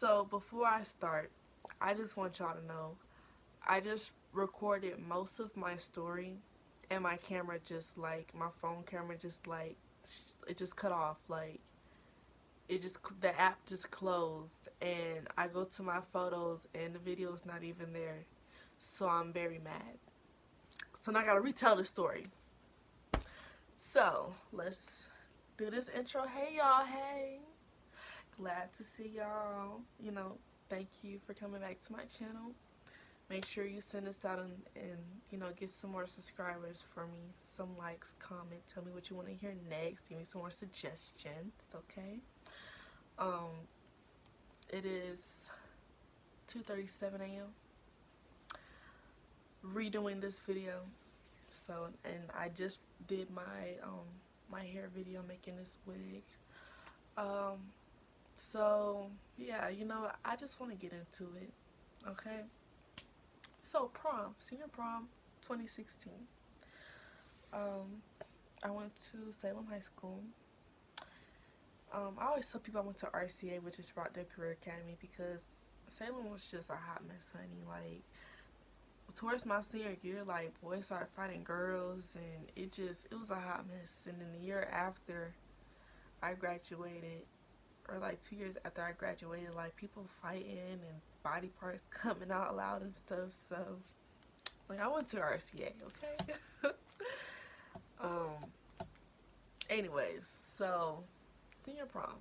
So before I start, I just want y'all to know I just recorded most of my story, and my camera just like my phone camera just like it just cut off, like it just the app just closed, and I go to my photos and the video's not even there. So I'm very mad. So now I gotta retell the story. So let's do this intro. Hey y'all, hey. Glad to see y'all. Thank you for coming back to my channel. Make sure you send this out and get some more subscribers for me. Some likes, comment, tell me what you want to hear next. Give me some more suggestions, okay? Um, it is 2:37 a.m. Redoing this video. So, and I just did my hair video making this wig. Um, so yeah, I just want to get into it, okay? So prom, senior prom, 2016. Um, I went to Salem High School. I always tell people I went to RCA, which is Rock Their Career Academy, because Salem was just a hot mess, honey. Like, towards my senior year, like, boys started fighting girls, and it was a hot mess. And then the year after I graduated, or like 2 years after I graduated, like, people fighting and body parts coming out loud and stuff. So, like, I went to RCA, okay? um, anyways, so senior prom.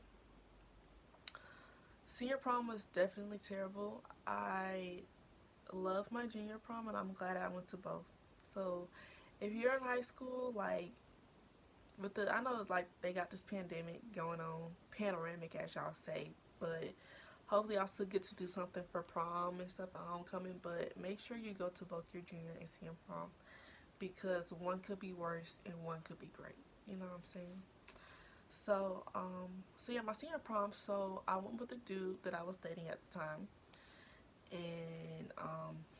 Senior prom was definitely terrible. I love my junior prom, and I'm glad I went to both. So if you're in high school, like, I know, like, they got this pandemic going on, panoramic as y'all say, but hopefully y'all still get to do something for prom and stuff at homecoming. But make sure you go to both your junior and senior prom, because one could be worse and one could be great. You know what I'm saying? So yeah, my senior prom, so I went with a dude that I was dating at the time. And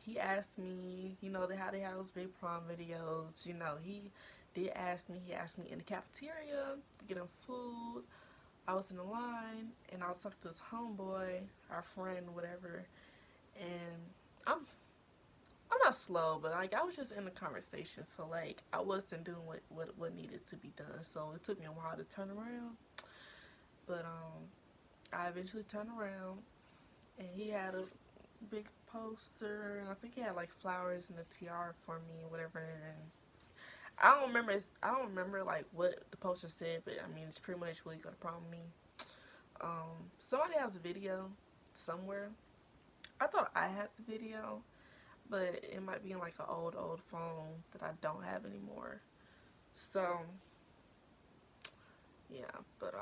he asked me, they had those big prom videos. He asked me in the cafeteria to get him food. I was in the line, and I was talking to his homeboy, our friend, whatever. And I'm I'm not slow, but like, I was just in the conversation, so like, I wasn't doing what needed to be done. So it took me a while to turn around, but I eventually turned around, and he had a big poster, and I think he had like flowers and a tiara for me, or whatever. And I don't remember like what the poster said, but I mean, it's pretty much what you gonna prom me. Somebody has a video somewhere. I thought I had the video, but it might be in like an old phone that I don't have anymore. So yeah, but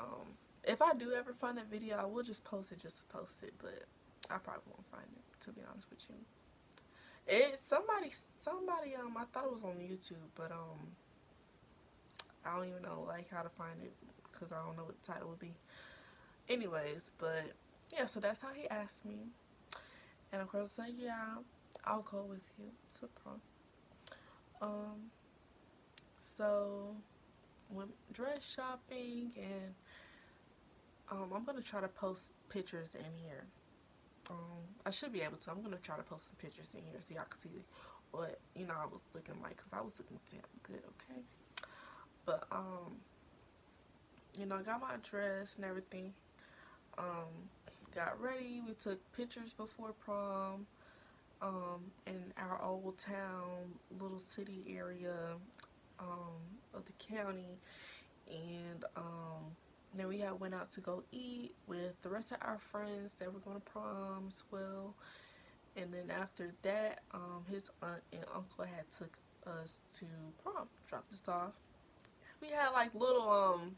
if I do ever find that video, I will just post it just to post it, but I probably won't find it, to be honest with you. Somebody I thought it was on YouTube, but I don't even know like how to find it, because I don't know what the title would be. Anyways, but yeah, so that's how he asked me, and of course I said, yeah, I'll go with you to prom. Um, so went dress shopping, and I'm gonna try to post pictures in here. I should be able to. I'm gonna try to post some pictures in here so y'all can see what I was looking like, because I was looking damn good, okay? But I got my dress and everything. Got ready. We took pictures before prom. In our old town, little city area of the county, and then we had went out to go eat with the rest of our friends that were going to prom as well. And then after that, his aunt and uncle had took us to prom, dropped us off. We had like little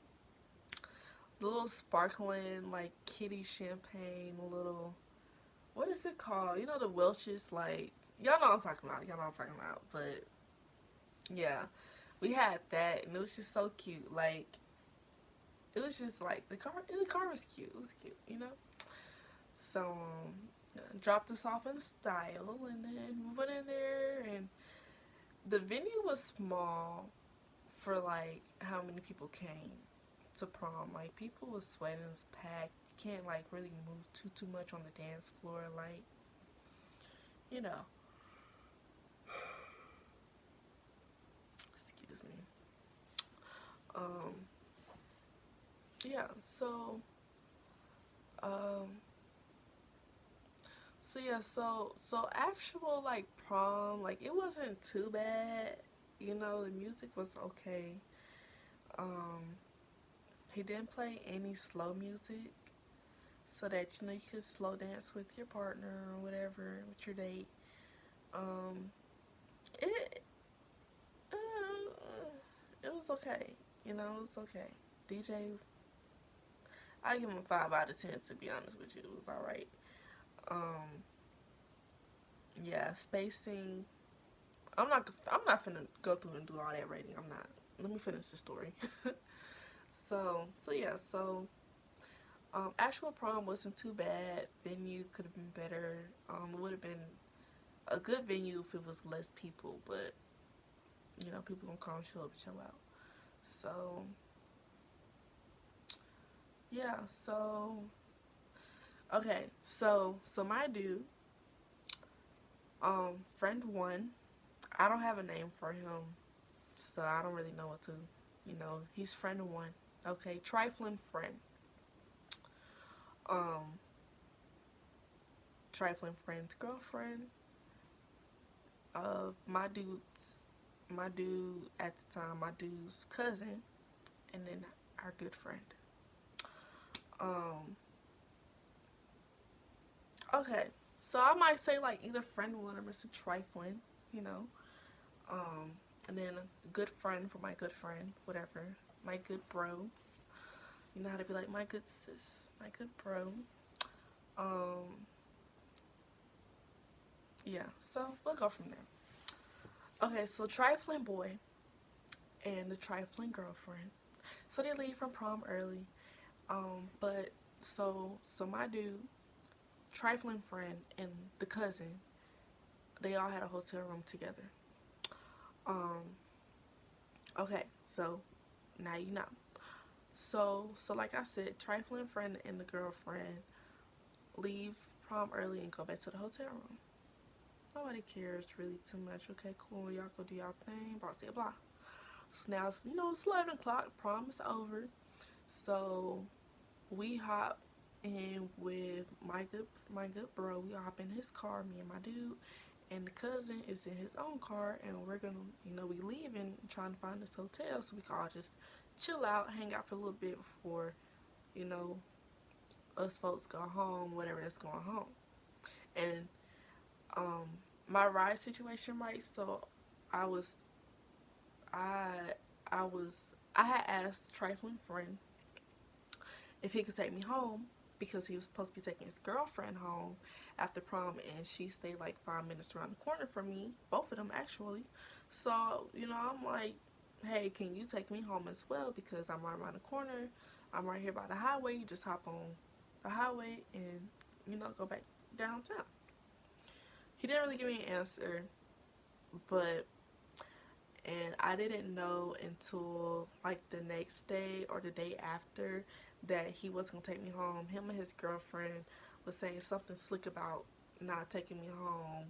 sparkling like kitty champagne, little, what is it called? The Welch's, like, y'all know what I'm talking about. Y'all know what I'm talking about. But yeah, we had that, and it was just so cute. Like, it was just like the car was cute. It was cute. So dropped us off in style, and then we went in there, and the venue was small for like how many people came to prom. Like, people was sweating, it was packed. can't like really move too much on the dance floor, like, you know. Excuse me. Um, yeah. Um, so actual like prom, like it wasn't too bad. You know, the music was okay. Um, he didn't play any slow music, so that you know you could slow dance with your partner or whatever with your date. Um, it it was okay. You know, it was okay. DJ, I give him a 5 out of 10. To be honest with you, it was all right. Um, yeah, spacing. I'm not finna go through and do all that rating. I'm not. Let me finish the story. Actual prom wasn't too bad. Venue could have been better. It would have been a good venue if it was less people, but you know, people gonna come show up, chill out. So yeah, so my dude, friend one. I don't have a name for him, so I don't really know what to, you know. He's friend one. Okay, trifling friend. Um, trifling friend's girlfriend. My dude at the time, my dude's cousin, and then our good friend. Um, okay, so I might say like either friend one or Mr. Trifling, you know. Um, and then a good friend for my good friend, whatever. My good bro. You know how to be like my good sis, my good bro. Um, yeah, so we'll go from there. Okay, so trifling boy and the trifling girlfriend. So they leave from prom early. But so my dude, trifling friend, and the cousin, they all had a hotel room together. Um, okay, so now you know. So like I said, trifling friend and the girlfriend leave prom early and go back to the hotel room. Nobody cares really too much. Okay, cool. Y'all go do y'all thing. Blah blah blah. So now it's, you know, it's 11 o'clock. Prom is over. So we hop in with my good bro. We hop in his car. Me and my dude. And the cousin is in his own car, and we're gonna, you know, we leaving, trying to find this hotel so we can all just chill out, hang out for a little bit before, you know, us folks go home, whatever that's going home. And um, my ride situation, right? So I was, I, I was, I had asked trifling friend if he could take me home because he was supposed to be taking his girlfriend home after prom, and she stayed like 5 minutes around the corner from me, both of them actually. So, you know, I'm like, hey, can you take me home as well, because I'm right around the corner, I'm right here by the highway. You just hop on the highway and, you know, go back downtown. He didn't really give me an answer, but and I didn't know until like the next day or the day after that he was gonna take me home. Him and his girlfriend was saying something slick about not taking me home,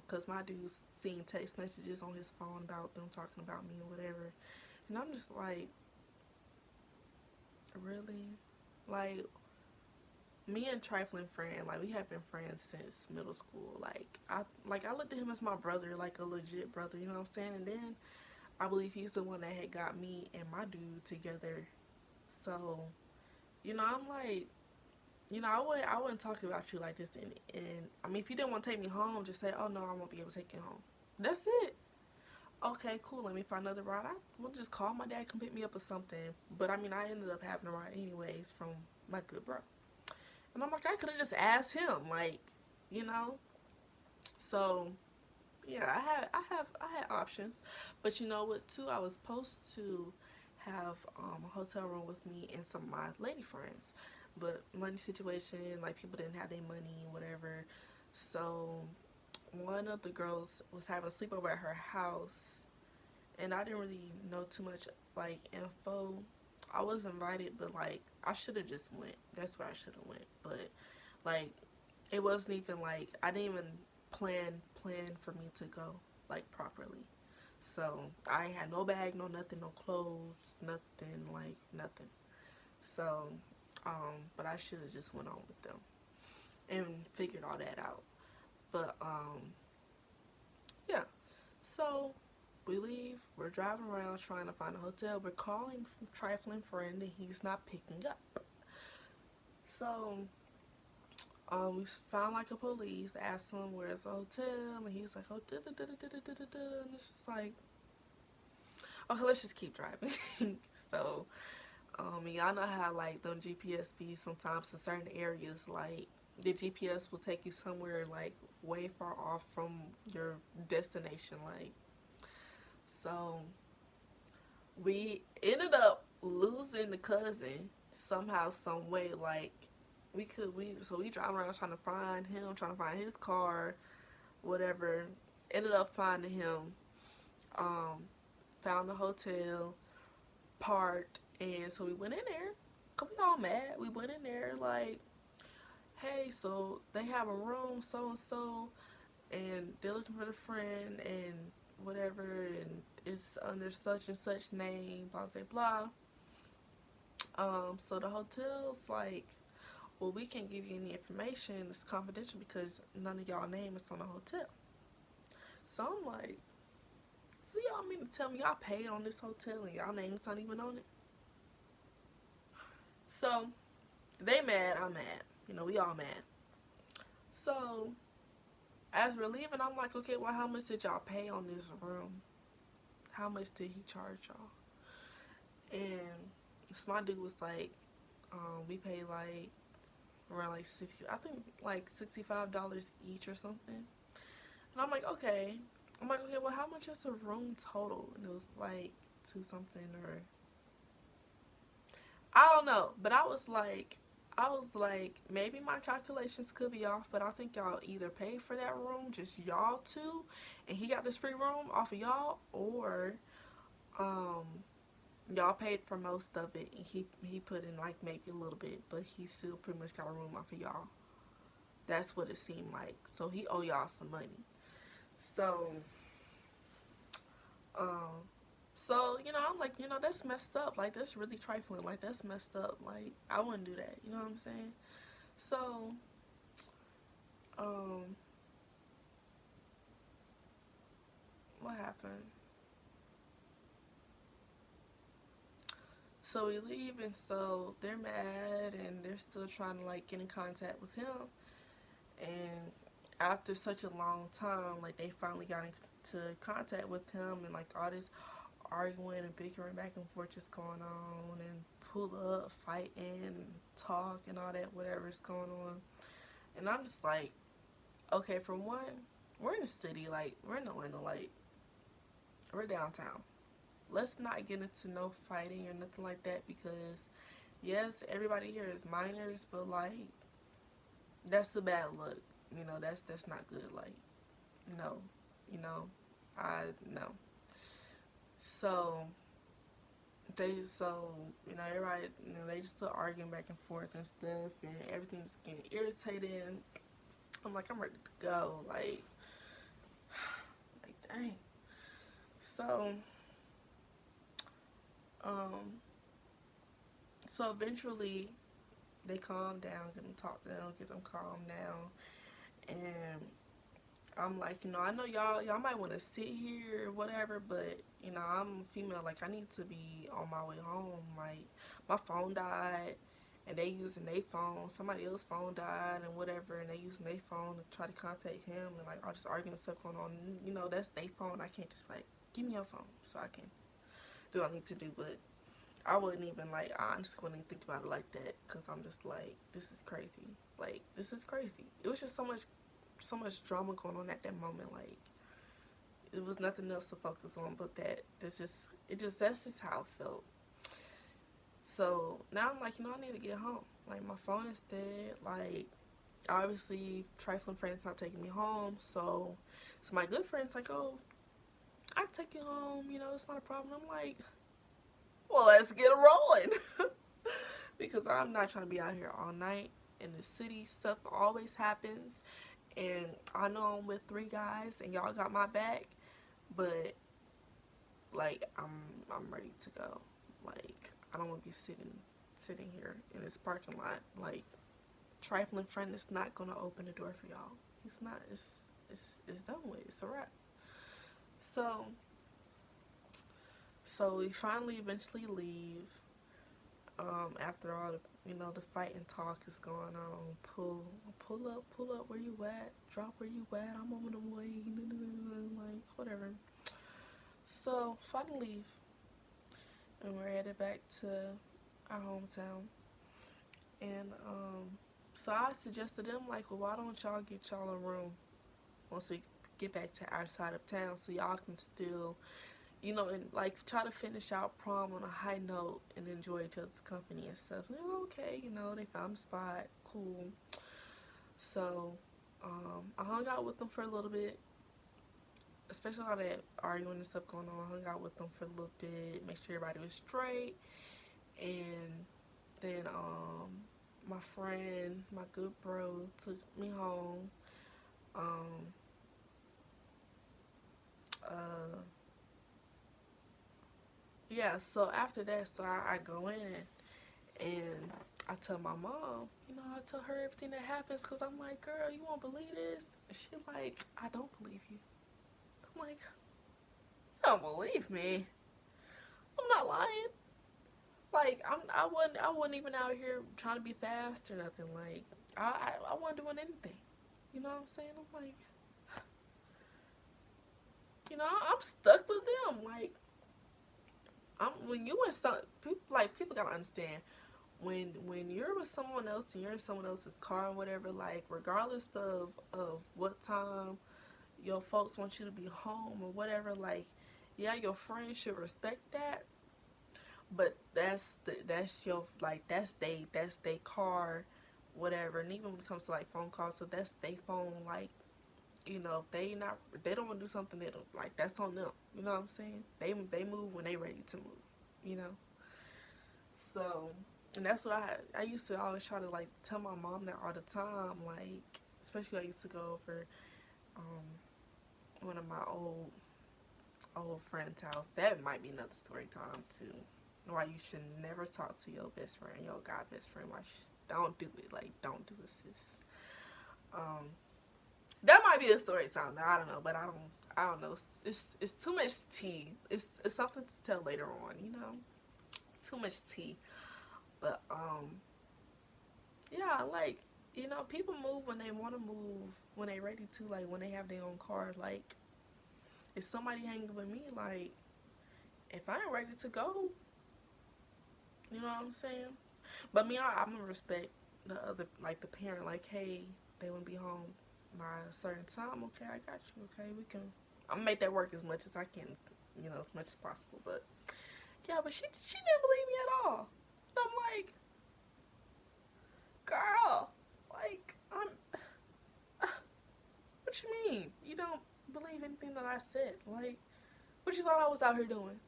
cause my dude's seeing text messages on his phone about them talking about me or whatever, and I'm just like, really, like, me and trifling friend, like, we have been friends since middle school. Like I looked at him as my brother, like a legit brother, you know what I'm saying? And then I believe he's the one that had got me and my dude together. So, you know, I'm like, you know, I wouldn't talk about you like this. And I mean, if you didn't want to take me home, just say, oh no, I won't be able to take you home. That's it. Okay, cool. Let me find another ride. I will just call my dad, come pick me up or something. But I mean, I ended up having a ride anyways from my good bro. And I'm like, I could have just asked him, like, you know. So yeah, I had options, but you know what? Too, I was supposed to have a hotel room with me and some of my lady friends, but money situation, like people didn't have their money, whatever. So one of the girls was having a sleepover at her house, and I didn't really know too much like info I was invited, but like I should have just went. That's where I should have went. But like it wasn't even like I didn't even plan for me to go like properly. So I ain't had no bag, no nothing, no clothes, nothing, like nothing. So but I should have just went on with them and figured all that out. But yeah. So we leave. We're driving around trying to find a hotel. We're calling trifling friend and he's not picking up. So we found like a police, asked him where's the hotel, and he's like, oh, da da da da da da da da. And it's just like, okay, let's just keep driving. So, y'all know how like them GPS be sometimes in certain areas, like the GPS will take you somewhere like way far off from your destination, like. So we ended up losing the cousin somehow, some way, like we drive around trying to find him, trying to find his car, whatever. Ended up finding him, um, found the hotel, parked, and so we went in there. Cause we all mad. We went in there like, hey, so they have a room so and so, and they're looking for the friend and whatever, and it's under such and such name, blah blah blah. So the hotel's like, well, we can't give you any information. It's confidential because none of y'all name is on the hotel. So I'm like, so y'all mean to tell me y'all paid on this hotel and y'all name's not even on it? So they mad, I'm mad. You know, we all mad. So as we're leaving, I'm like, okay, well, how much did y'all pay on this room? How much did he charge y'all? And so my dude was like, we paid like around like 60, I think like $65 each or something. And I'm like, okay. I'm like, okay, well, how much is the room total? And it was like two something, or I don't know. But I was like, maybe my calculations could be off, but I think y'all either paid for that room, just y'all two, and he got this free room off of y'all, or um, y'all paid for most of it, and he put in like maybe a little bit, but he still pretty much got a room off of y'all. That's what it seemed like. So he owe y'all some money. So, um, so, you know, I'm like, you know, that's messed up. Like, that's really trifling. Like, that's messed up. Like, I wouldn't do that. You know what I'm saying? So, um, what happened? So we leave, and so they're mad, and they're still trying to, like, get in contact with him. And after such a long time, like, they finally got into contact with him, and, like, all this arguing and bickering back and forth just going on, and pull up, fighting, talk, and all that, whatever's going on. And I'm just like, okay, for one, we're in the city, like, we're in Atlanta, like, we're downtown. Let's not get into no fighting or nothing like that, because, yes, everybody here is minors, but, like, that's a bad look. You know, that's not good. Like, no, you know, no. So you know, everybody, you know, they just still arguing back and forth and stuff, and everything's getting irritated. I'm like, I'm ready to go. Like dang. So um so eventually they calm down, get them talk down, get them calm down, and I'm like, you know, I know y'all might want to sit here or whatever, but you know, I'm female, like I need to be on my way home. Like my phone died, and they using their phone. Somebody else's phone died and whatever, and they using their phone to try to contact him, and like all this arguing and stuff going on. You know, that's their phone. I can't just like give me your phone so I can do what I need to do. But I wouldn't even like, I honestly wouldn't even think about it like that, because I'm just like, this is crazy. Like, this is crazy. It was just so much drama going on at that moment. Like, it was nothing else to focus on but that. That's just how it felt. So now I'm like, you know, I need to get home. Like, my phone is dead. Like, obviously trifling friends not taking me home, so my good friend's like, oh, I can take you home, you know, it's not a problem. I'm like, well, let's get rolling. I'm not trying to be out here all night in the city. Stuff always happens, and I know I'm with 3 guys, and y'all got my back, but like I'm ready to go. Like I don't want to be sitting here in this parking lot. Like trifling friend is not gonna open the door for y'all. It's not. It's done with. It's a wrap. So we finally eventually leave. After all the the fight and talk is going on, pull up where you at, drop where you at, I'm on the way, like whatever. So finally leave, and we're headed back to our hometown. And so I suggested them like, well, why don't y'all get y'all a room once we get back to our side of town, so y'all can still and like try to finish out prom on a high note and enjoy each other's company and stuff. And they were okay, they found a spot, cool. So I hung out with them for a little bit, especially all that arguing and stuff going on. I hung out with them for a little bit, make sure everybody was straight. And then my friend, my good bro, took me home. Yeah, so after that, so I go in and I tell my mom, I tell her everything that happens, because I'm like, girl, you won't believe this? And she like, I don't believe you. I'm like, you don't believe me? I'm not lying. Like, I wasn't even out here trying to be fast or nothing. Like, I wasn't doing anything. You know what I'm saying? I'm like, I'm stuck with them. Like, when you in some people gotta understand, when you're with someone else and you're in someone else's car and whatever, like regardless of what time your folks want you to be home or whatever, like yeah, your friends should respect that, but that's your that's they car, whatever. And even when it comes to like phone calls, so that's they phone, like if they don't want to do something, they don't, like, that's on them. You know what I'm saying? They move when they ready to move. So, and that's what I used to always try to like tell my mom that all the time. Like, especially I used to go over one of my old friend's house. That might be another story time too. Why you should never talk to your best friend, your god best friend. Don't do it. Like, don't do it, sis. That might be a story time. I don't know, but I don't know. It's too much tea. It's something to tell later on. Too much tea. But yeah, like people move when they want to move, when they ready to, like when they have their own car. Like, if somebody hanging with me, like if I ain't ready to go, you know what I'm saying? But me, I'm gonna respect the other, like the parent. Like, hey, they wanna be home by a certain time. Okay, I got you. Okay, we can. I'm gonna make that work as much as I can, as much as possible. But yeah, but she didn't believe me at all. And I'm like, girl, like what you mean? You don't believe anything that I said? Like, what you thought I was out here doing?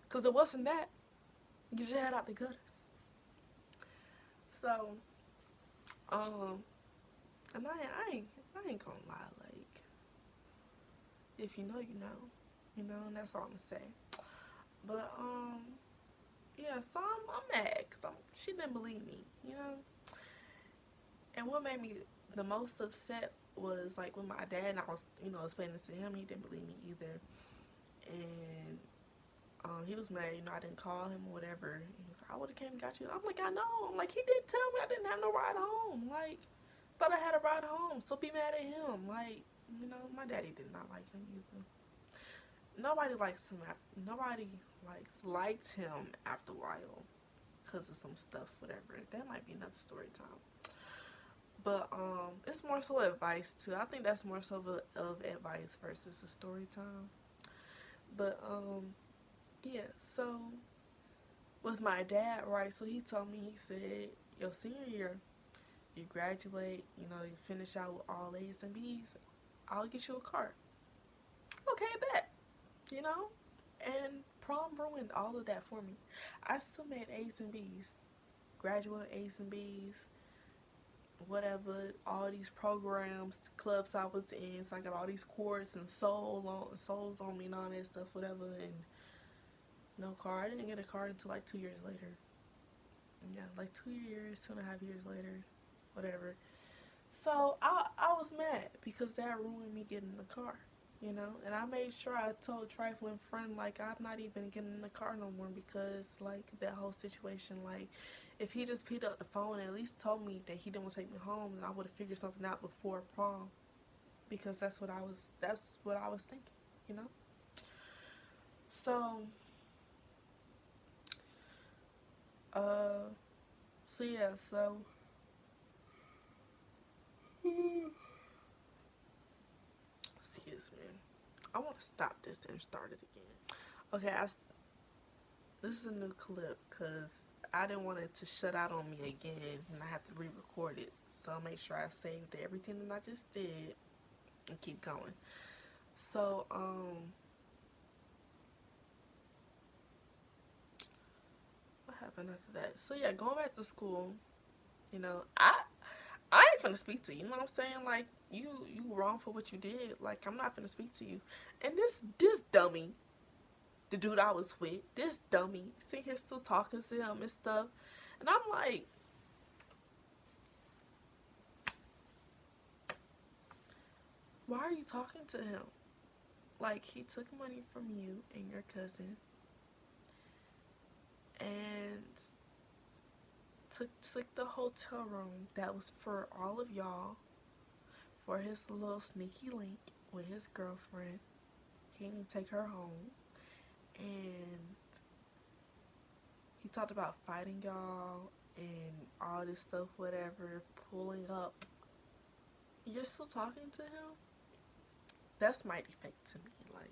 Cause it wasn't that. Get your head out the gutters. So, and I ain't gonna lie, like, if you know, and that's all I'm gonna say. But, yeah, so I'm mad, because she didn't believe me, And what made me the most upset was, like, with my dad, and I was, explaining this to him, he didn't believe me either. And, he was mad, I didn't call him or whatever. He was like, I would've came and got you. I'm like, I know. I'm like, he didn't tell me I didn't have no ride home. Like, thought I had a ride home, so be mad at him. Like, my daddy did not like him either. Nobody likes him. Nobody liked him after a while because of some stuff, whatever. That might be another story time. But it's more so advice too. I think that's more so of advice versus a story time. But yeah. So with my dad, right? So he told me, he said, your senior year, you graduate, you finish out with all A's and B's, I'll get you a car. Okay, bet. And prom ruined all of that for me. I still made A's and B's. graduate A's and B's, whatever, all these programs, clubs I was in. So I got all these cords and souls on me and all that stuff, whatever. And no car. I didn't get a car until like 2 years later. Yeah, like 2 years, 2.5 years later, whatever. So I was mad because that ruined me getting the car, you know. And I made sure I told trifling friend, like, I'm not even getting in the car no more because, like, that whole situation, like, if he just picked up the phone and at least told me that he didn't want to take me home, then I would have figured something out before prom, because that's what I was thinking, you know. So so yeah, so excuse me. I want to stop this and start it again. Okay, this is a new clip because I didn't want it to shut out on me again and I have to re-record it. So I'll make sure I saved everything that I just did and keep going. So, what happened after that? So yeah, going back to school, you know, I ain't finna speak to you. You know what I'm saying? Like, you wrong for what you did. Like, I'm not finna speak to you. And this dummy, the dude I was with, this dummy, sitting here still talking to him and stuff. And I'm like, why are you talking to him? Like, he took money from you and your cousin and took the hotel room that was for all of y'all for his little sneaky link with his girlfriend. He didn't take her home. And he talked about fighting y'all and all this stuff, whatever, pulling up. You're still talking to him? That's mighty fake to me. Like,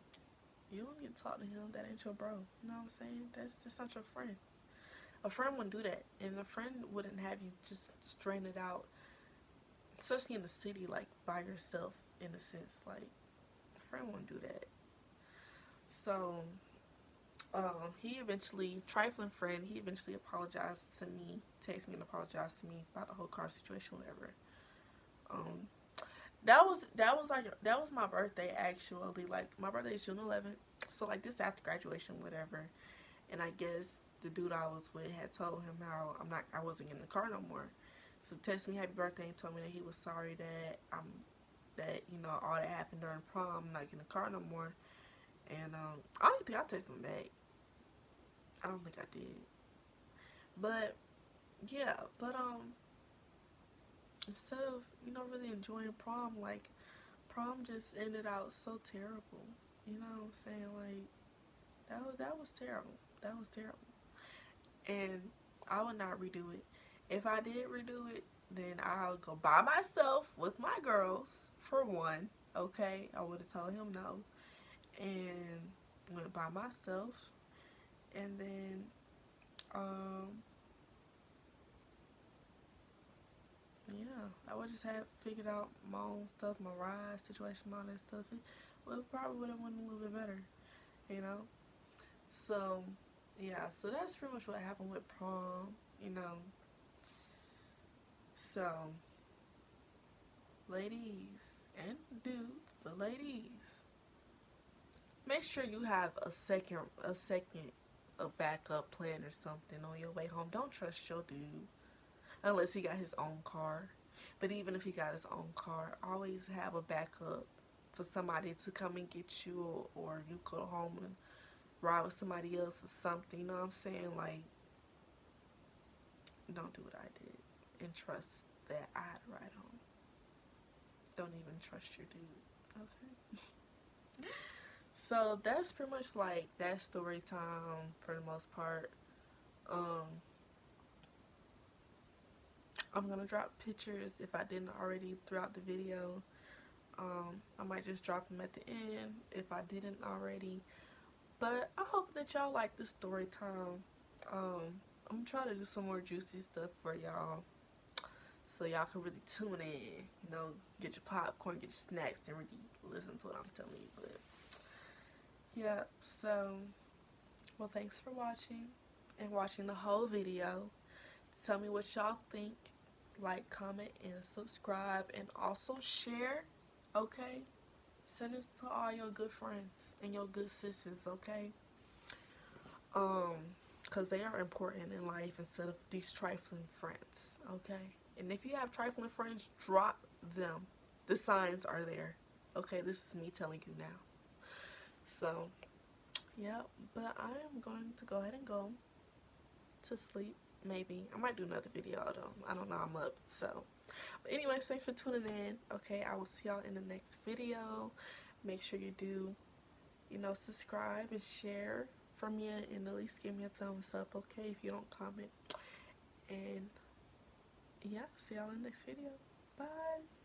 you don't need to talk to him. That ain't your bro. You know what I'm saying? That's not your friend. A friend wouldn't do that. And a friend wouldn't have you just stranded out, especially in the city, like, by yourself, in a sense. Like, a friend wouldn't do that. So, he eventually, trifling friend, he eventually apologized to me, texted me and apologized to me about the whole car situation, whatever. That was my birthday, actually. Like, my birthday is June 11th, so like this after graduation, whatever. And I guess the dude I was with had told him how I wasn't getting the car no more. So texted me happy birthday and told me that he was sorry that you know, all that happened during prom, I'm not getting the car no more. And I don't think I texted him back. I don't think I did. But yeah, but instead of, you know, really enjoying prom, like, prom just ended out so terrible. You know what I'm saying? Like, that was terrible. That was terrible. And I would not redo it. If I did redo it, then I'll go by myself with my girls, for one. Okay? I would have told him no. And went by myself. And then, yeah, I would just have figured out my own stuff, my ride situation, all that stuff. It probably would have went a little bit better, you know? So, yeah, so that's pretty much what happened with prom, you know? So, ladies and dudes, but ladies, make sure you have a backup plan or something on your way home. Don't trust your dude unless he got his own car. But even if he got his own car, always have a backup for somebody to come and get you, or you go home and ride with somebody else or something. You know what I'm saying? Like, don't do what I did and trust that I had a ride home. Don't even trust your dude. Okay? So that's pretty much like that story time for the most part. I'm gonna drop pictures if I didn't already throughout the video. I might just drop them at the end if I didn't already. But I hope that y'all like this story time. I'm trying to do some more juicy stuff for y'all, so y'all can really tune in. You know, get your popcorn, get your snacks, and really listen to what I'm telling you. But yeah, so, well, thanks for watching and watching the whole video. Tell me what y'all think. Like, comment, and subscribe, and also share. Okay? Send this to all your good friends and your good sisters, okay? Because they are important in life instead of these trifling friends, okay? And if you have trifling friends, drop them. The signs are there. Okay, this is me telling you now. So, yeah, but I am going to go ahead and go to sleep. Maybe. I might do another video, though. I don't know. I'm up, so. But anyways, thanks for tuning in. Okay, I will see y'all in the next video. Make sure you do, subscribe and share for me, and at least give me a thumbs up, okay, if you don't comment. And yeah, see y'all in the next video. Bye.